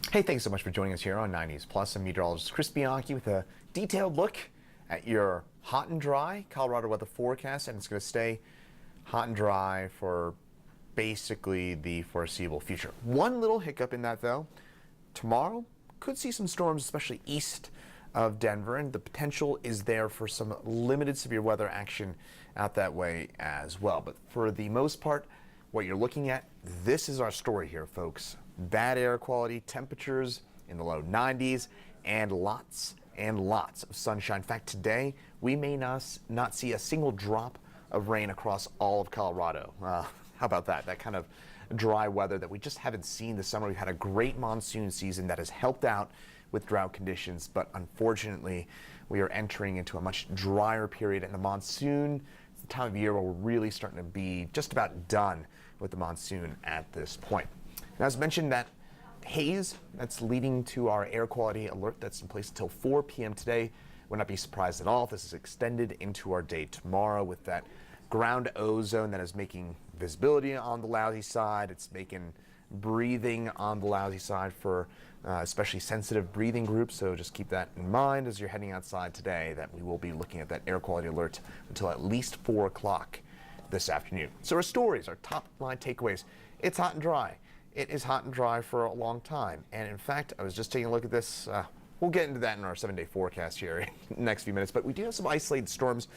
Hey, thanks so much for joining us here on 90s Plus. I'm meteorologist Chris Bianchi with a detailed look at your hot and dry Colorado weather forecast, and it's going to stay hot and dry for basically the foreseeable future. One little hiccup in that, though, tomorrow could see some storms, especially east of Denver, and the potential is there for some limited severe weather action out that way as well. But for the most part, what you're looking at, this is our story here, folks. Bad air quality, temperatures in the low 90s, and lots of sunshine. In fact, today we may not see a single drop of rain across all of Colorado. How about that? That kind of dry weather that we just haven't seen this summer. We've had a great monsoon season that has helped out with drought conditions, but unfortunately we are entering into a much drier period, and the monsoon is the time of year where we're really starting to be just about done with the monsoon at this point. Now, as mentioned, that haze that's leading to our air quality alert that's in place until 4 p.m. today. Would not be surprised at all if this is extended into our day tomorrow with that ground ozone that is making visibility on the lousy side. It's making breathing on the lousy side for especially sensitive breathing groups. So just keep that in mind as you're heading outside today, that we will be looking at that air quality alert until at least 4 o'clock this afternoon. So our stories, our top line takeaways: it's hot and dry. It is hot and dry for a long time. And in fact, I was just taking a look at this. We'll get into that in our 7-day forecast here in the next few minutes. But we do have some isolated storms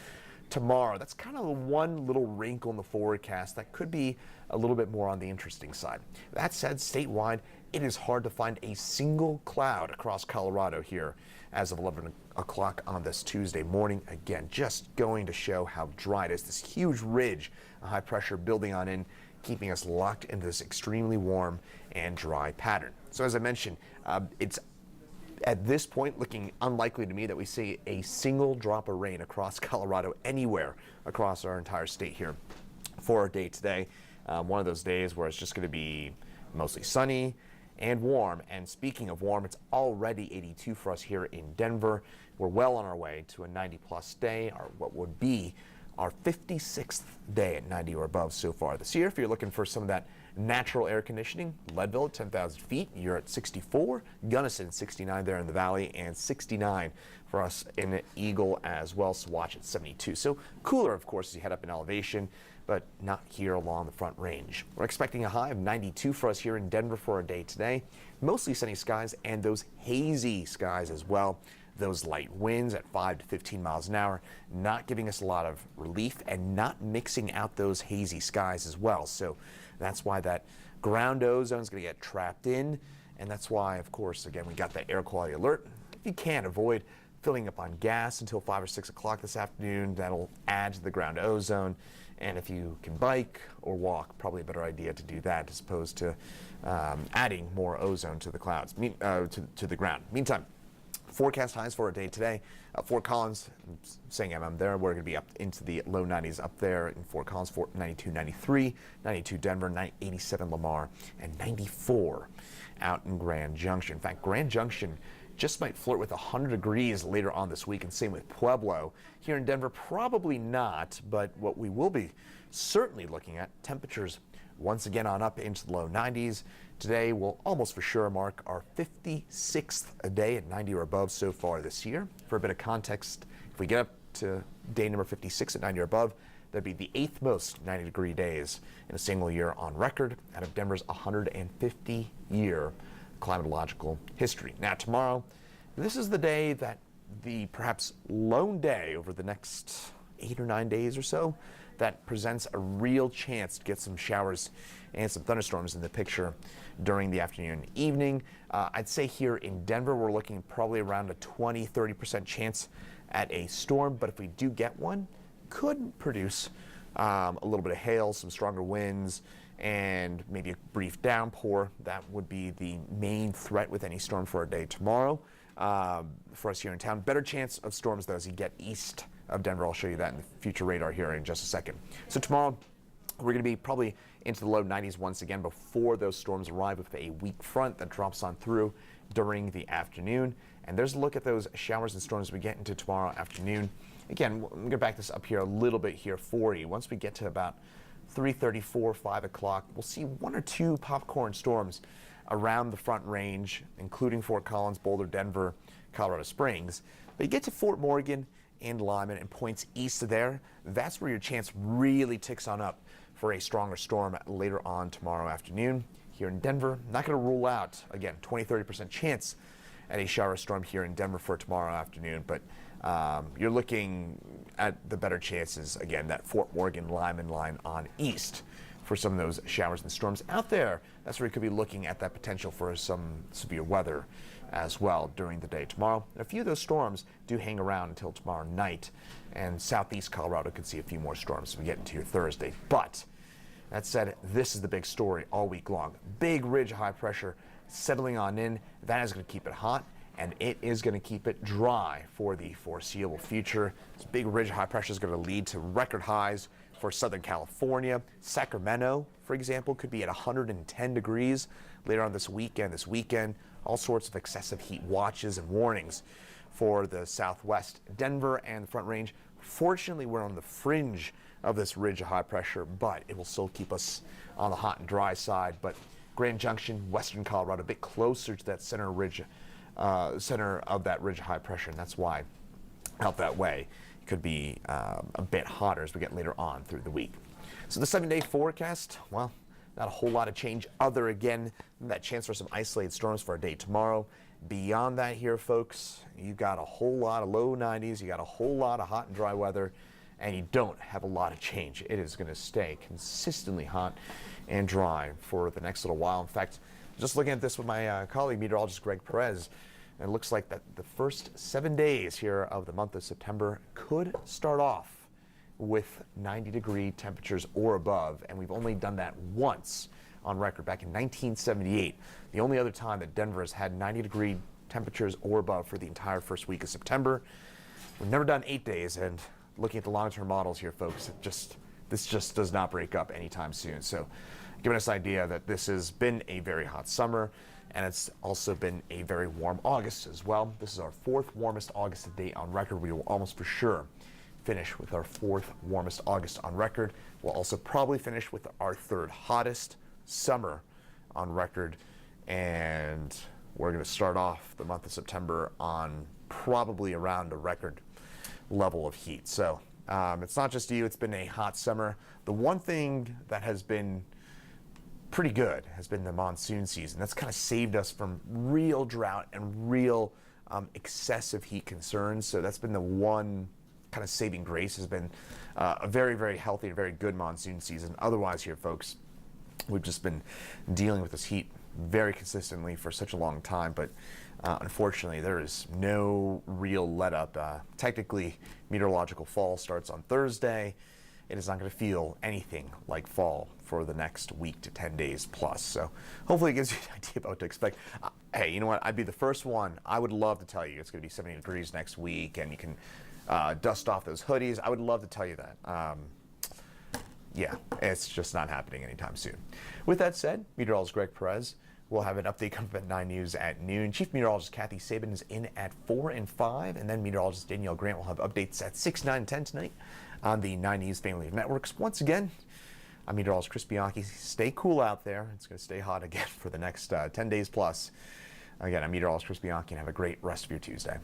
tomorrow. That's kind of the one little wrinkle in the forecast that could be a little bit more on the interesting side. That said, statewide, it is hard to find a single cloud across Colorado here as of 11 o'clock on this Tuesday morning. Again, just going to show how dry it is. This huge ridge of high pressure building on in, keeping us locked into this extremely warm and dry pattern. So as I mentioned, it's at this point looking unlikely to me that we see a single drop of rain across Colorado anywhere across our entire state here for our day today. One of those days where it's just going to be mostly sunny and warm. And speaking of warm, it's already 82 for us here in Denver. We're well on our way to a 90-plus day, or what would be our 56th day at 90 or above so far this year. If you're looking for some of that natural air conditioning, Leadville at 10,000 feet, you're at 64. Gunnison 69 there in the valley, and 69 for us in Eagle as well. So watch at 72. So cooler, of course, as you head up in elevation, but not here along the Front Range. We're expecting a high of 92 for us here in Denver for our day today. Mostly sunny skies and those hazy skies as well. Those light winds at 5 to 15 miles an hour, not giving us a lot of relief and not mixing out those hazy skies as well. So that's why that ground ozone is going to get trapped in. And that's why, of course, again, we got that air quality alert. If you can, avoid filling up on gas until 5 or 6 o'clock this afternoon. That'll add to the ground ozone. And if you can bike or walk, probably a better idea to do that as opposed to adding more ozone to the clouds, to the ground. Meantime, forecast highs for a day today. Fort Collins, saying I'm there, we're going to be up into the low 90s up there in Fort Collins, 92, 93, 92 Denver, 87 Lamar, and 94 out in Grand Junction. In fact, Grand Junction just might flirt with 100 degrees later on this week, and same with Pueblo. Here in Denver, probably not, but what we will be certainly looking at, temperatures once again on up into the low 90s. Today will almost for sure mark our 56th a day at 90 or above so far this year. For a bit of context, if we get up to day number 56 at 90 or above, that'd be the 8th most 90-degree days in a single year on record out of Denver's 150-year climatological history. Now tomorrow, this is the day that the perhaps lone day over the next 8 or 9 days or so that presents a real chance to get some showers and some thunderstorms in the picture during the afternoon and evening. I'd say here in Denver, we're looking probably around a 20-30% chance at a storm, but if we do get one, could produce a little bit of hail, some stronger winds, and maybe a brief downpour. That would be the main threat with any storm for our day tomorrow. For us here in town, better chance of storms though as you get east of Denver. I'll show you that in the future radar here in just a second. So tomorrow, we're going to be probably into the low 90s once again before those storms arrive with a weak front that drops on through during the afternoon. And there's a look at those showers and storms we get into tomorrow afternoon. Again, I'm going to back this up here a little bit here for you. Once we get to about 3:34, 5 o'clock, we'll see 1 or 2 popcorn storms around the Front Range, including Fort Collins, Boulder, Denver, Colorado Springs. But you get to Fort Morgan and Lyman and points east of there, that's where your chance really ticks on up for a stronger storm later on tomorrow afternoon. Here in Denver, not going to rule out, again, 20-30% chance at a shower storm here in Denver for tomorrow afternoon, but you're looking at the better chances, again, that Fort Morgan Lyman line on east for some of those showers and storms out there. That's where you could be looking at that potential for some severe weather as well during the day tomorrow. And a few of those storms do hang around until tomorrow night, and southeast Colorado could see a few more storms as we get into your Thursday. But that said, this is the big story all week long. Big ridge of high pressure settling on in. That is going to keep it hot, and it is going to keep it dry for the foreseeable future. This big ridge of high pressure is going to lead to record highs for Southern California. Sacramento, for example, could be at 110 degrees later on this weekend. All sorts of excessive heat watches and warnings for the Southwest. Denver and the Front Range. Fortunately, we're on the fringe of this ridge of high pressure, but it will still keep us on the hot and dry side. But Grand Junction, western Colorado, a bit closer to that center of that ridge of high pressure, and that's why out that way it could be a bit hotter as we get later on through the week. So the 7-day forecast, well, not a whole lot of change other, again, that chance for some isolated storms for our day tomorrow. Beyond that here, folks, you got a whole lot of low 90s, you got a whole lot of hot and dry weather, and you don't have a lot of change. It is going to stay consistently hot and dry for the next little while. In fact, just looking at this with my colleague, meteorologist Greg Perez, and it looks like that the first 7 days here of the month of September could start off with 90-degree temperatures or above, and we've only done that once on record back in 1978. The only other time that Denver has had 90-degree temperatures or above for the entire first week of September. We've never done 8 days, and looking at the long-term models here, folks, this just does not break up anytime soon. So giving us an idea that this has been a very hot summer, and it's also been a very warm August as well. This is our 4th warmest August to date on record. We will almost for sure finish with our 4th warmest August on record. We'll also probably finish with our 3rd hottest summer on record, and we're going to start off the month of September on probably around a record level of heat. So it's not just you, it's been a hot summer. The one thing that has been pretty good has been the monsoon season. That's kind of saved us from real drought and real excessive heat concerns. So that's been the one kind of saving grace, has been a very, very healthy and very good monsoon season. Otherwise here, folks, we've just been dealing with this heat very consistently for such a long time, but unfortunately there is no real let up. Technically, meteorological fall starts on Thursday. It is not going to feel anything like fall for the next week to 10 days plus. So hopefully it gives you an idea about what to expect. Hey, you know what? I'd be the first one. I would love to tell you it's going to be 70 degrees next week and you can dust off those hoodies. I would love to tell you that. Yeah, it's just not happening anytime soon. With that said, meteorologist Greg Perez will have an update coming up at 9 News at noon. Chief Meteorologist Kathy Sabin is in at 4 and 5, and then meteorologist Danielle Grant will have updates at 6, 9, and 10 tonight on the 9 News family of networks. Once again, I'm meteorologist Chris Bianchi. Stay cool out there. It's going to stay hot again for the next 10 days plus. Again, I'm meteorologist Chris Bianchi, and have a great rest of your Tuesday.